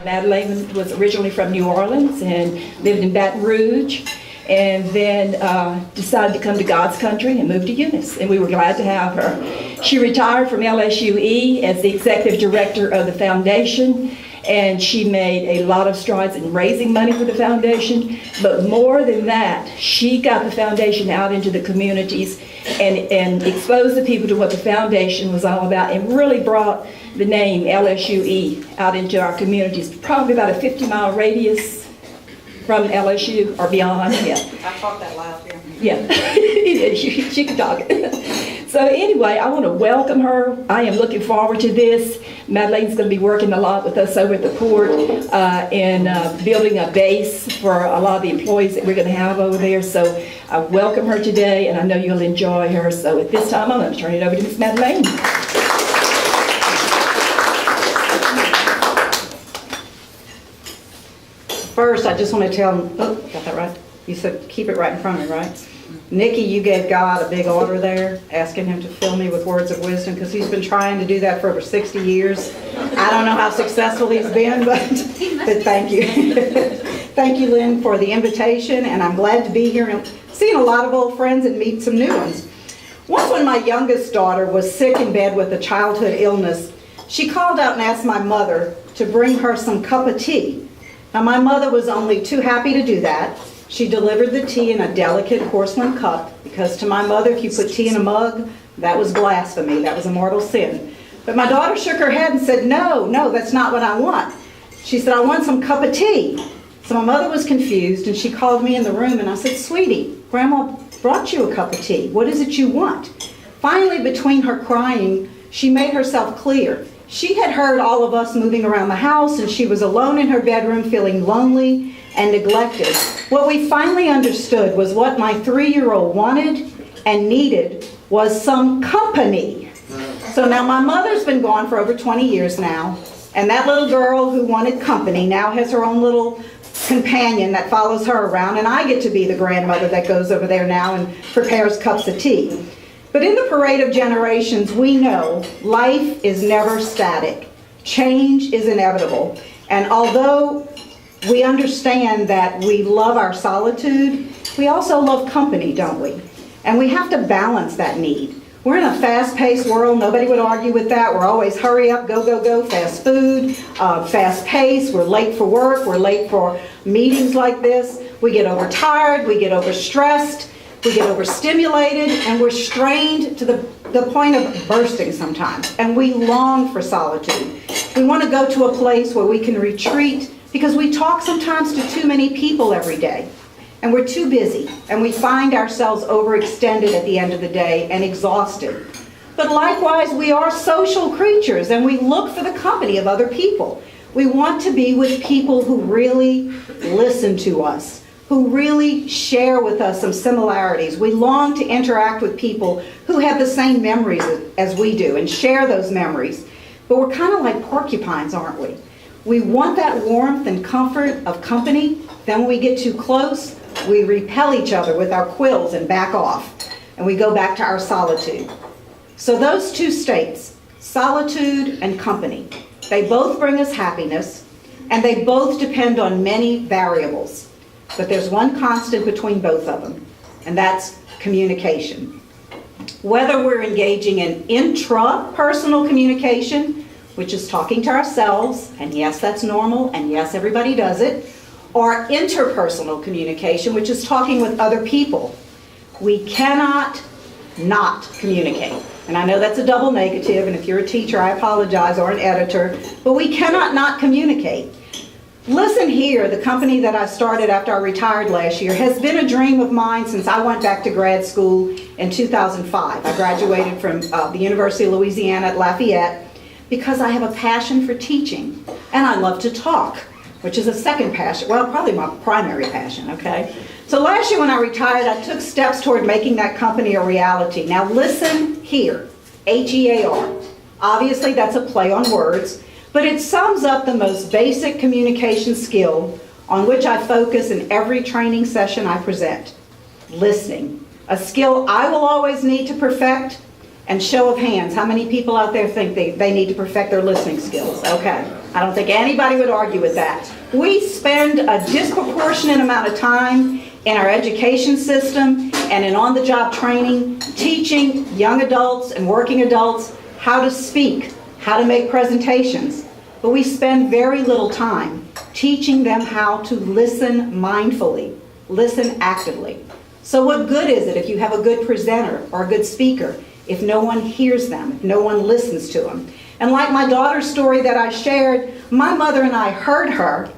Madelaine was originally from New Orleans and lived in Baton Rouge, and then decided to come to God's country and move to Eunice, and we were glad to have her. She retired from LSUE as the executive director of the foundation, and she made a lot of strides in raising money for the foundation, but more than that, she got the foundation out into the communities and exposed the people to what the foundation was all about, and really brought the name LSUE out into our communities, probably about a 50-mile radius from LSU or beyond. Yeah. I taught that loud, yeah. she can talk. So anyway, I want to welcome her. I am looking forward to this. Madelaine's going to be working a lot with us over at the port and building a base for a lot of the employees that we're going to have over there. So I welcome her today, and I know you'll enjoy her. So at this time, I'm going to turn it over to Ms. Madelaine. First, I just want to tell him, oh, got that right? You said keep it right in front of me, right? Nikki, you gave God a big order there, asking him to fill me with words of wisdom, because he's been trying to do that for over 60 years. I don't know how successful he's been, but thank you. Thank you, Lynn, for the invitation, and I'm glad to be here and seeing a lot of old friends and meet some new ones. Once when my youngest daughter was sick in bed with a childhood illness, she called out and asked my mother to bring her some cup of tea. Now, my mother was only too happy to do that. She delivered the tea in a delicate porcelain cup, because to my mother, if you put tea in a mug, that was blasphemy. That was a mortal sin. But my daughter shook her head and said, no, that's not what I want. She said, I want some cup of tea. So my mother was confused, and she called me in the room, and I said, sweetie, Grandma brought you a cup of tea. What is it you want? Finally, between her crying, she made herself clear. She had heard all of us moving around the house, and she was alone in her bedroom feeling lonely and neglected. What we finally understood was what my 3-year-old wanted and needed was some company. So now my mother's been gone for over 20 years now, and that little girl who wanted company now has her own little companion that follows her around, and I get to be the grandmother that goes over there now and prepares cups of tea. But in the parade of generations, we know life is never static. Change is inevitable. And although we understand that we love our solitude, we also love company, don't we? And we have to balance that need. We're in a fast-paced world. Nobody would argue with that. We're always hurry up, go, go, go, fast food, fast pace. We're late for work. We're late for meetings like this. We get overtired. We get overstressed. We get overstimulated, and we're strained to the point of bursting sometimes. And we long for solitude. We want to go to a place where we can retreat, because we talk sometimes to too many people every day. And we're too busy, and we find ourselves overextended at the end of the day and exhausted. But likewise, we are social creatures, and we look for the company of other people. We want to be with people who really listen to us, who really share with us some similarities. We long to interact with people who have the same memories as we do and share those memories. But we're kind of like porcupines, aren't we? We want that warmth and comfort of company. Then when we get too close, we repel each other with our quills and back off. And we go back to our solitude. So those two states, solitude and company, they both bring us happiness, and they both depend on many variables. But there's one constant between both of them, and that's communication. Whether we're engaging in intrapersonal communication, which is talking to ourselves, and yes, that's normal, and yes, everybody does it, or interpersonal communication, which is talking with other people, we cannot not communicate. And I know that's a double negative, and if you're a teacher, I apologize, or an editor, but we cannot not communicate. Listen Here, the company that I started after I retired last year, has been a dream of mine since I went back to grad school in 2005. I graduated from the University of Louisiana at Lafayette because I have a passion for teaching, and I love to talk, which is a second passion, well, probably my primary passion, okay? So last year when I retired, I took steps toward making that company a reality. Now listen here, H-E-A-R. Obviously that's a play on words, but it sums up the most basic communication skill on which I focus in every training session I present. Listening, a skill I will always need to perfect. And show of hands, how many people out there think they need to perfect their listening skills? Okay. I don't think anybody would argue with that. We spend a disproportionate amount of time in our education system and in on-the-job training, teaching young adults and working adults how to speak, how to make presentations. But we spend very little time teaching them how to listen mindfully, listen actively. So what good is it if you have a good presenter or a good speaker if no one hears them, if no one listens to them? And like my daughter's story that I shared, my mother and I heard her,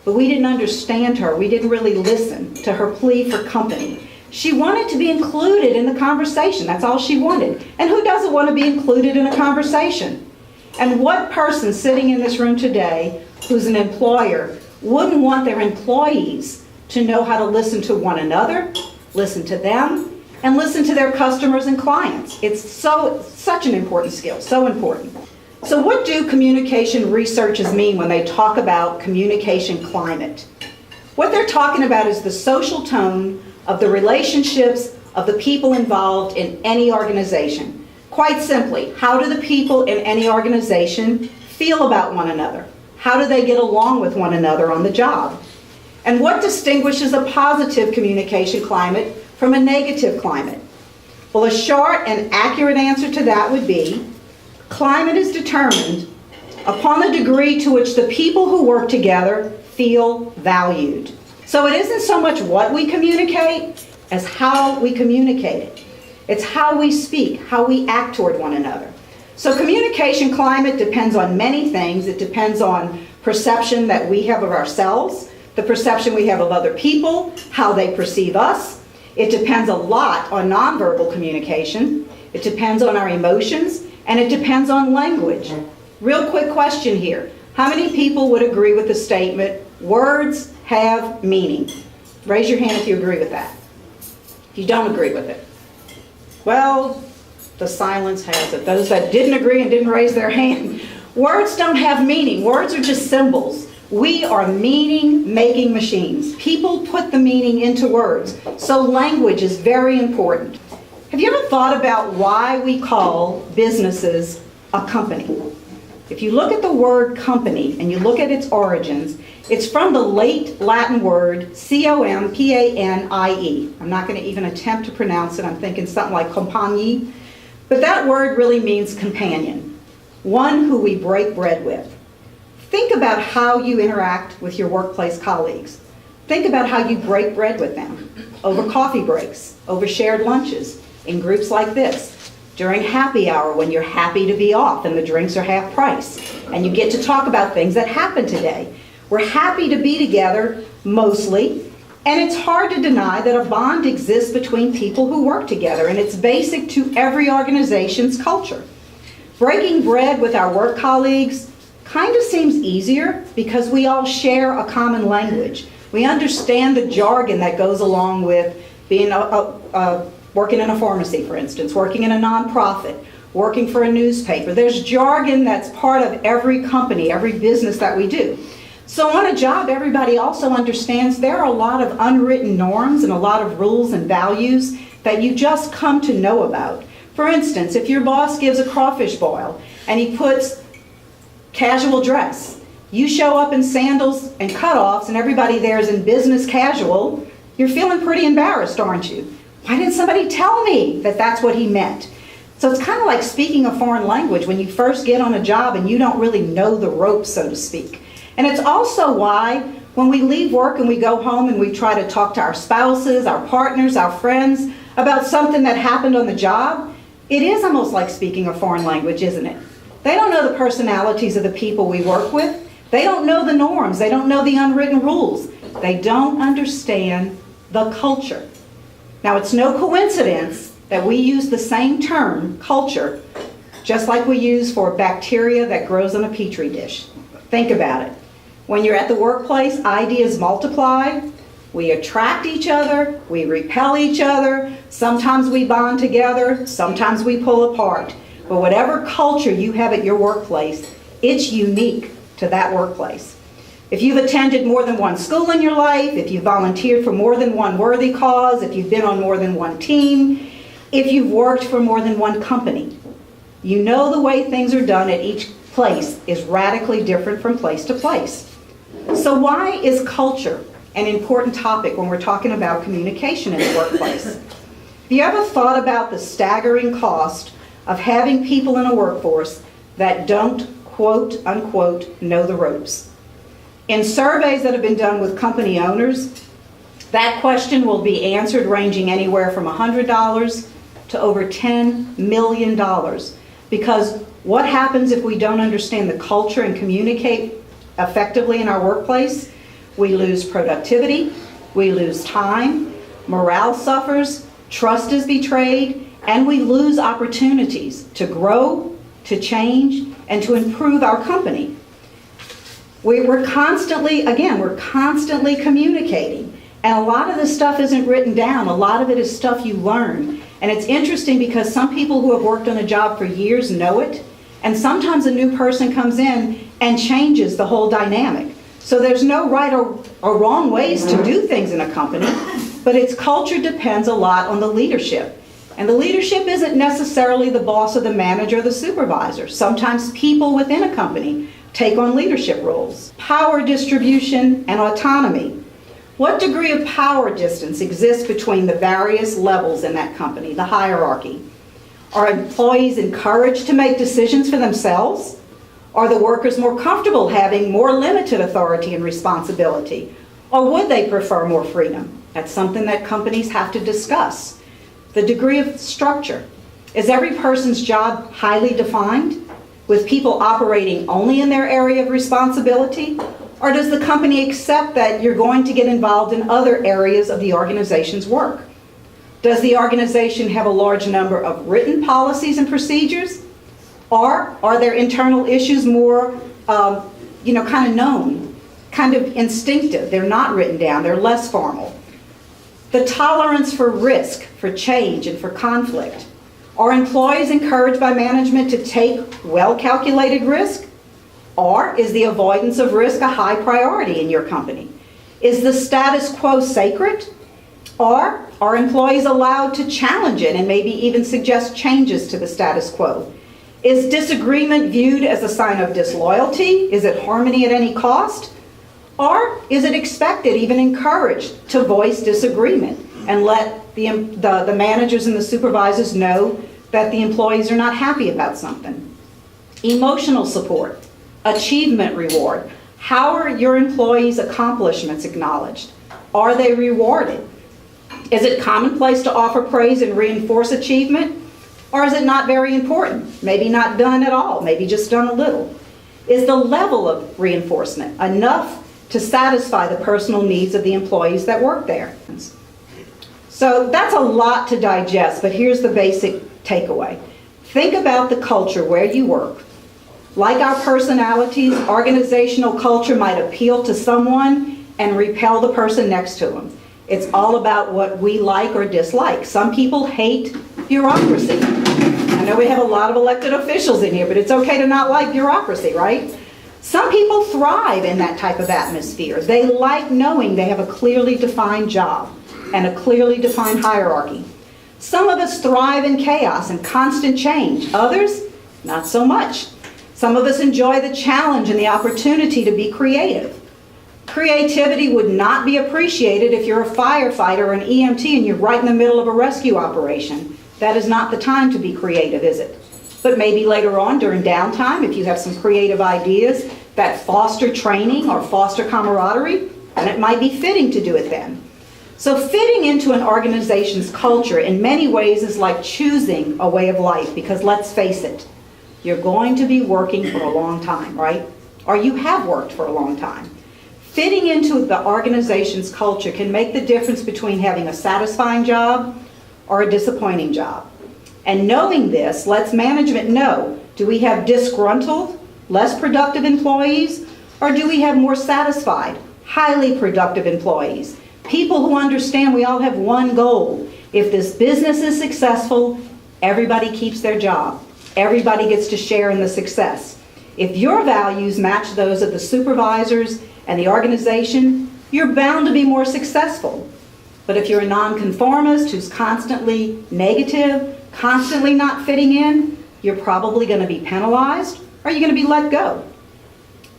but we didn't understand her. We didn't really listen to her plea for company. She wanted to be included in the conversation. That's all she wanted. And who doesn't want to be included in a conversation? And what person sitting in this room today who's an employer wouldn't want their employees to know how to listen to one another, listen to them, and listen to their customers and clients? It's such an important skill, so important. So what do communication researchers mean when they talk about communication climate? What they're talking about is the social tone of the relationships of the people involved in any organization. Quite simply, how do the people in any organization feel about one another? How do they get along with one another on the job? And what distinguishes a positive communication climate from a negative climate? Well, a short and accurate answer to that would be, climate is determined upon the degree to which the people who work together feel valued. So it isn't so much what we communicate as how we communicate it. It's how we speak, how we act toward one another. So communication climate depends on many things. It depends on perception that we have of ourselves, the perception we have of other people, how they perceive us. It depends a lot on nonverbal communication. It depends on our emotions, and it depends on language. Real quick question here. How many people would agree with the statement, words have meaning? Raise your hand if you agree with that. If you don't agree with it. Well, the silence has it. Those that didn't agree and didn't raise their hand. Words don't have meaning. Words are just symbols. We are meaning-making machines. People put the meaning into words. So language is very important. Have you ever thought about why we call businesses a company? If you look at the word company and you look at its origins, it's from the late Latin word companie. I'm not going to even attempt to pronounce it. I'm thinking something like compagnie. But that word really means companion, one who we break bread with. Think about how you interact with your workplace colleagues. Think about how you break bread with them over coffee breaks, over shared lunches, in groups like this, during happy hour when you're happy to be off and the drinks are half price, and you get to talk about things that happened today. We're happy to be together, mostly, and it's hard to deny that a bond exists between people who work together, and it's basic to every organization's culture. Breaking bread with our work colleagues kind of seems easier because we all share a common language. We understand the jargon that goes along with being working in a pharmacy, for instance, working in a nonprofit, working for a newspaper. There's jargon that's part of every company, every business that we do. So on a job, everybody also understands there are a lot of unwritten norms and a lot of rules and values that you just come to know about. For instance, if your boss gives a crawfish boil and he puts casual dress, you show up in sandals and cutoffs and everybody there is in business casual, you're feeling pretty embarrassed, aren't you? Why didn't somebody tell me that that's what he meant? So it's kind of like speaking a foreign language when you first get on a job and you don't really know the ropes, so to speak. And it's also why when we leave work and we go home and we try to talk to our spouses, our partners, our friends about something that happened on the job, it is almost like speaking a foreign language, isn't it? They don't know the personalities of the people we work with. They don't know the norms. They don't know the unwritten rules. They don't understand the culture. Now, it's no coincidence that we use the same term, culture, just like we use for bacteria that grows on a petri dish. Think about it. When you're at the workplace, ideas multiply. We attract each other. We repel each other. Sometimes we bond together. Sometimes we pull apart. But whatever culture you have at your workplace, it's unique to that workplace. If you've attended more than one school in your life, if you've volunteered for more than one worthy cause, if you've been on more than one team, if you've worked for more than one company, you know the way things are done at each place is radically different from place to place. So why is culture an important topic when we're talking about communication in the workplace? Have you ever thought about the staggering cost of having people in a workforce that don't, quote unquote, know the ropes? In surveys that have been done with company owners, that question will be answered ranging anywhere from $100 to over $10 million. Because what happens if we don't understand the culture and communicate effectively in our workplace? We lose productivity, we lose time, morale suffers, trust is betrayed, and we lose opportunities to grow, to change, and to improve our company. We're constantly communicating. And a lot of this stuff isn't written down. A lot of it is stuff you learn. And it's interesting because some people who have worked on a job for years know it. And sometimes a new person comes in and changes the whole dynamic. So there's no right or wrong ways to do things in a company. But its culture depends a lot on the leadership. And the leadership isn't necessarily the boss or the manager or the supervisor. Sometimes people within a company take on leadership roles. Power distribution and autonomy. What degree of power distance exists between the various levels in that company, the hierarchy? Are employees encouraged to make decisions for themselves? Are the workers more comfortable having more limited authority and responsibility? Or would they prefer more freedom? That's something that companies have to discuss. The degree of structure. Is every person's job highly defined, with people operating only in their area of responsibility? Or does the company accept that you're going to get involved in other areas of the organization's work? Does the organization have a large number of written policies and procedures? Or are their internal issues more, kind of known, kind of instinctive? They're not written down, they're less formal. The tolerance for risk, for change, and for conflict. Are employees encouraged by management to take well-calculated risk? Or is the avoidance of risk a high priority in your company? Is the status quo sacred? Or are employees allowed to challenge it and maybe even suggest changes to the status quo? Is disagreement viewed as a sign of disloyalty? Is it harmony at any cost? Or is it expected, even encouraged, to voice disagreement and let the managers and the supervisors know that the employees are not happy about something? Emotional support, achievement reward. How are your employees' accomplishments acknowledged? Are they rewarded? Is it commonplace to offer praise and reinforce achievement? Or is it not very important? Maybe not done at all, maybe just done a little. Is the level of reinforcement enough to satisfy the personal needs of the employees that work there? So that's a lot to digest, but here's the basic takeaway. Think about the culture where you work. Like our personalities, organizational culture might appeal to someone and repel the person next to them. It's all about what we like or dislike. Some people hate bureaucracy. I know we have a lot of elected officials in here, but it's okay to not like bureaucracy, right? Some people thrive in that type of atmosphere. They like knowing they have a clearly defined job and a clearly defined hierarchy. Some of us thrive in chaos and constant change. Others, not so much. Some of us enjoy the challenge and the opportunity to be creative. Creativity would not be appreciated if you're a firefighter or an EMT and you're right in the middle of a rescue operation. That is not the time to be creative, is it? But maybe later on during downtime, if you have some creative ideas that foster training or foster camaraderie, then it might be fitting to do it then. So fitting into an organization's culture in many ways is like choosing a way of life, because let's face it, you're going to be working for a long time, right? Or you have worked for a long time. Fitting into the organization's culture can make the difference between having a satisfying job or a disappointing job. And knowing this lets management know, do we have disgruntled, less productive employees, or do we have more satisfied, highly productive employees? People who understand we all have one goal. If this business is successful, everybody keeps their job. Everybody gets to share in the success. If your values match those of the supervisors and the organization, you're bound to be more successful. But if you're a nonconformist who's constantly negative, constantly not fitting in, you're probably going to be penalized Or are you going to be let go?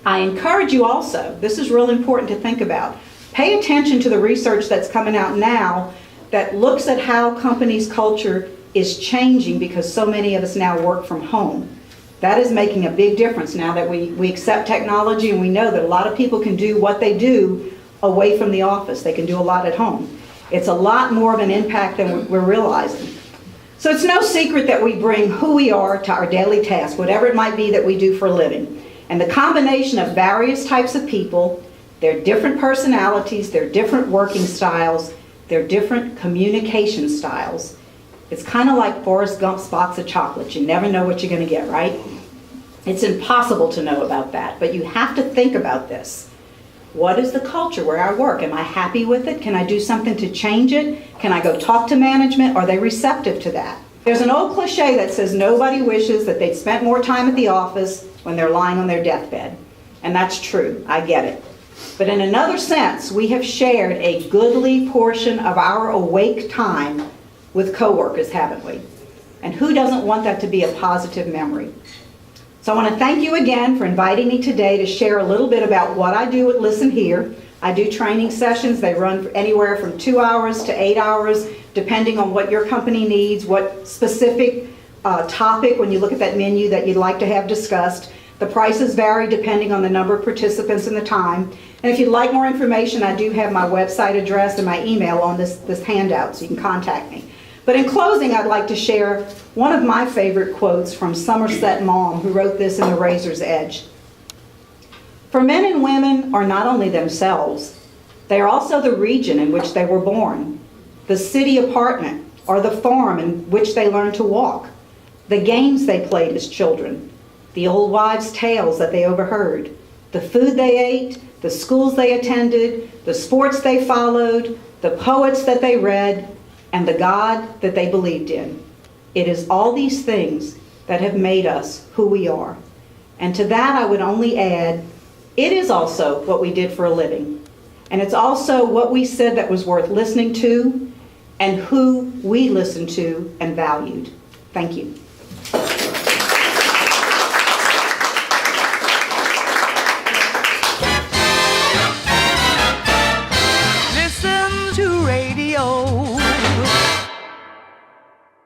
I encourage you also, this is really important to think about, pay attention to the research that's coming out now that looks at how companies' culture is changing because so many of us now work from home. That is making a big difference now that we accept technology, and we know that a lot of people can do what they do away from the office. They can do a lot at home. It's a lot more of an impact than we're realizing. So it's no secret that we bring who we are to our daily task, whatever it might be that we do for a living. And the combination of various types of people, their different personalities, their different working styles, their different communication styles, it's kind of like Forrest Gump's box of chocolates. You never know what you're going to get, right? It's impossible to know about that, but you have to think about this. What is the culture where I work? Am I happy with it? Can I do something to change it? Can I go talk to management? Are they receptive to that? There's an old cliche that says nobody wishes that they'd spent more time at the office when they're lying on their deathbed. And that's true, I get it. But in another sense, we have shared a goodly portion of our awake time with coworkers, haven't we? And who doesn't want that to be a positive memory? So I want to thank you again for inviting me today to share a little bit about what I do at Listen Here. I do training sessions. They run anywhere from 2 hours to 8 hours, depending on what your company needs, what specific topic, when you look at that menu, that you'd like to have discussed. The prices vary depending on the number of participants and the time. And if you'd like more information, I do have my website address and my email on this handout, so you can contact me. But in closing, I'd like to share one of my favorite quotes from Somerset Maugham, who wrote this in The Razor's Edge. For men and women are not only themselves, they are also the region in which they were born, the city apartment, or the farm in which they learned to walk, the games they played as children, the old wives' tales that they overheard, the food they ate, the schools they attended, the sports they followed, the poets that they read, and the God that they believed in. It is all these things that have made us who we are. And to that I would only add, it is also what we did for a living. And it's also what we said that was worth listening to and who we listened to and valued. Thank you.